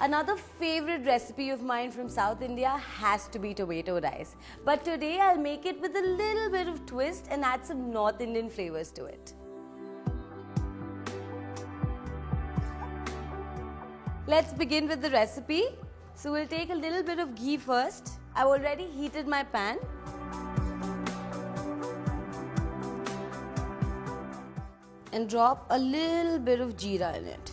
Another favorite recipe of mine from South India has to be tomato rice. But today I'll make it with a little bit of twist and add some North Indian flavors to it. Let's begin with the recipe. So we'll take a little bit of ghee first. I've already heated my pan. And drop a little bit of jeera in it.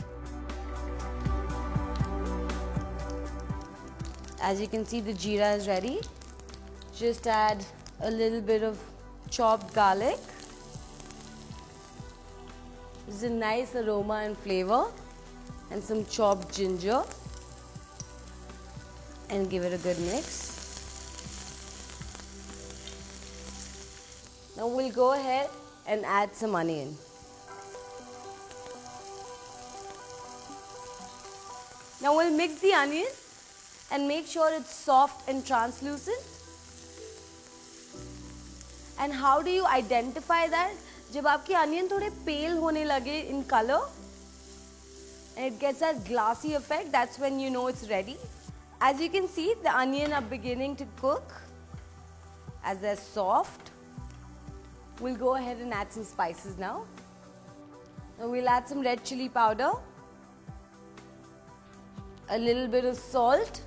As you can see, the jeera is ready. Just add a little bit of chopped garlic. This is a nice aroma and flavor. And some chopped ginger. And give it a good mix. Now we'll go ahead and add some onion. Now we'll mix the onion and make sure it's soft and translucent. And how do you identify that? जब आपके onion थोड़े pale होने लगे in color and it gets that glassy effect, that's when you know it's ready. As you can see, the onion are beginning to cook. As they're soft, we'll go ahead and add some spices now. Now we'll add some red chili powder, a little bit of salt,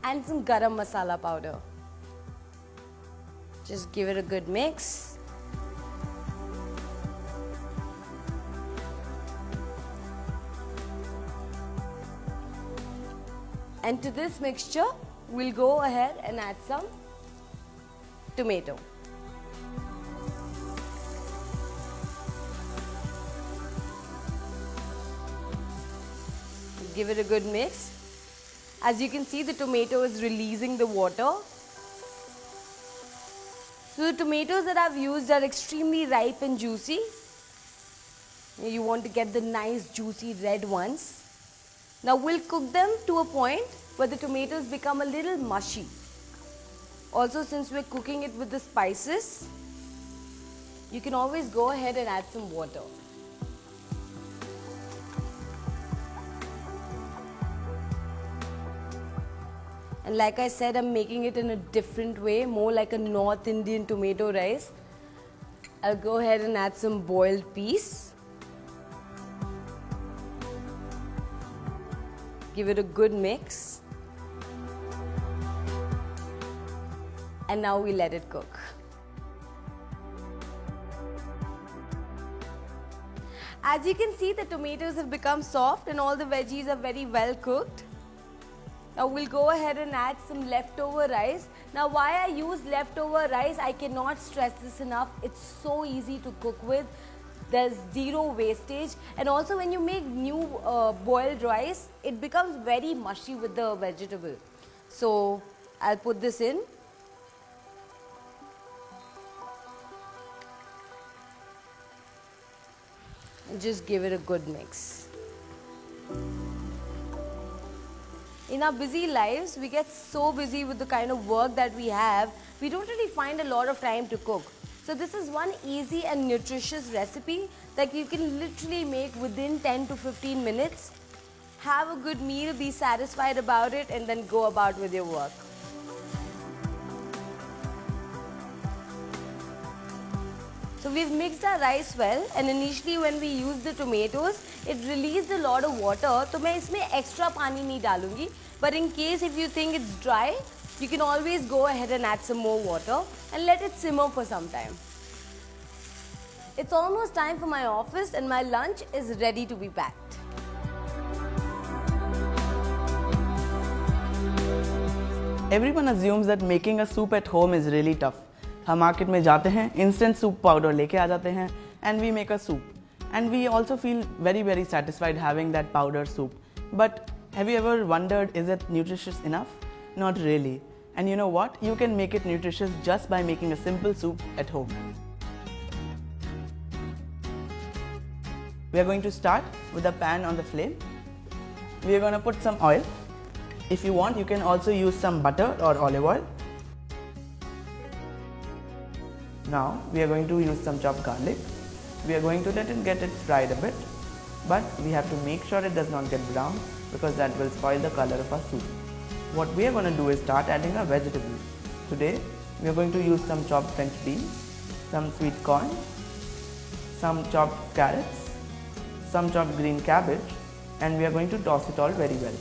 and some garam masala powder. Just give it a good mix. And to this mixture, we'll go ahead and add some tomato. Give it a good mix. As you can see, the tomato is releasing the water. So the tomatoes that I've used are extremely ripe and juicy. You want to get the nice juicy red ones. Now we'll cook them to a point where the tomatoes become a little mushy. Also, since we're cooking it with the spices, you can always go ahead and add some water. And like I said, I'm making it in a different way, more like a North Indian tomato rice. I'll go ahead and add some boiled peas. Give it a good mix. And now we let it cook. As you can see, the tomatoes have become soft and all the veggies are very well cooked. Now we'll go ahead and add some leftover rice. Now why I use leftover rice, I cannot stress this enough. It's so easy to cook with. There's zero wastage, and also when you make new boiled rice, it becomes very mushy with the vegetable. So I'll put this in. And just give it a good mix. In our busy lives, we get so busy with the kind of work that we have, we don't really find a lot of time to cook. So this is one easy and nutritious recipe that you can literally make within 10 to 15 minutes. Have a good meal, be satisfied about it, and then go about with your work. So we've mixed our rice well, and initially when we used the tomatoes, it released a lot of water. So मैं इसमें extra पानी नहीं डालूंगी. But in case if you think it's dry, you can always go ahead and add some more water and let it simmer for some time. It's almost time for my office and my lunch is ready to be packed. Everyone assumes that making a soup at home is really tough. हम market में जाते हैं, instant soup powder लेके आ जाते हैं and we make a soup. And we also feel very satisfied having that powder soup. But have you ever wondered, is it nutritious enough? Not really. And you know what? You can make it nutritious just by making a simple soup at home. We are going to start with a pan on the flame. We are going to put some oil. If you want, you can also use some butter or olive oil. Now we are going to use some chopped garlic. We are going to let it get fried a bit. but we have to make sure it does not get brown because that will spoil the color of our soup. What we are going to do is start adding our vegetables. Today we are going to use some chopped French beans, some sweet corn, some chopped carrots, some chopped green cabbage, and we are going to toss it all very well.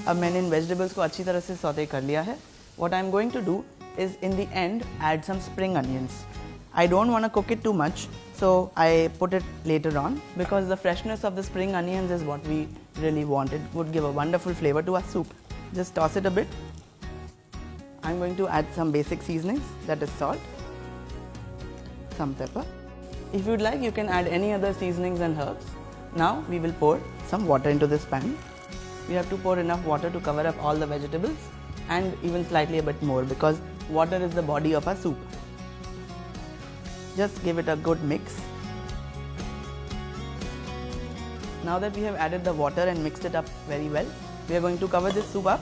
अब मैंने इन vegetables को अच्छी तरह से saute कर लिया है. What I am going to do is in the end add some spring onions. I don't want to cook it too much, so I put it later on because the freshness of the spring onions is what we really want. It would give a wonderful flavor to our soup. Just toss it a bit. I'm going to add some basic seasonings, that is salt, some pepper. If you'd like, you can add any other seasonings and herbs. Now we will pour some water into this pan. We have to pour enough water to cover up all the vegetables and even slightly a bit more because water is the body of our soup. Just give it a good mix. Now that we have added the water and mixed it up very well, we are going to cover this soup up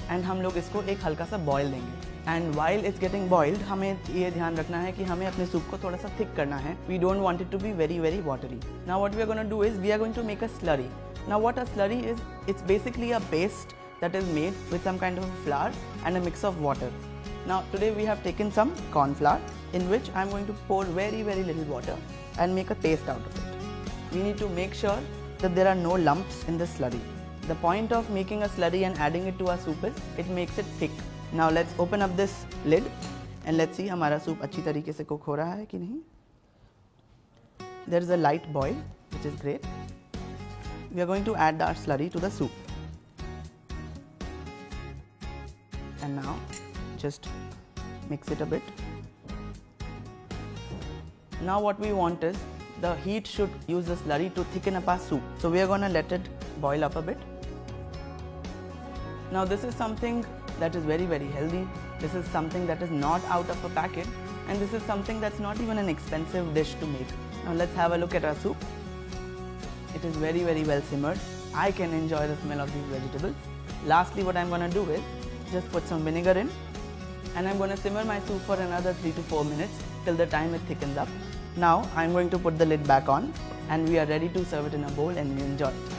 and हम लोग इसको एक हल्का सा boil देंगे. And while it's getting boiled, हमें ये ध्यान रखना है कि हमें अपने सूप को थोड़ा सा thick करना है. We don't want it to be very watery. Now what we are going to do is we are going to make a slurry. Now what a slurry is, it's basically a paste that is made with some kind of flour and a mix of water. Now today we have taken some corn flour in which I am going to pour very little water and make a paste out of it. We need to make sure that there are no lumps in the slurry. The point of making a slurry and adding it to our soup is it makes it thick. Now let's open up this lid and let's see हमारा soup अच्छी तरीके से cook हो रहा है कि नहीं. There is a light boil, which is great. We are going to add our slurry to the soup. And now just mix it a bit. Now what we want is the heat should use the slurry to thicken up our soup. So we are going to let it boil up a bit. Now this is something that is very healthy. This is something that is not out of a packet, and this is something that's not even an expensive dish to make. Now let's have a look at our soup. It is very well simmered. I can enjoy the smell of these vegetables. Lastly, what I'm going to do is just put some vinegar in, and I'm going to simmer my soup for another 3 to 4 minutes till the time it thickens up. Now I'm going to put the lid back on, and we are ready to serve it in a bowl and enjoy it.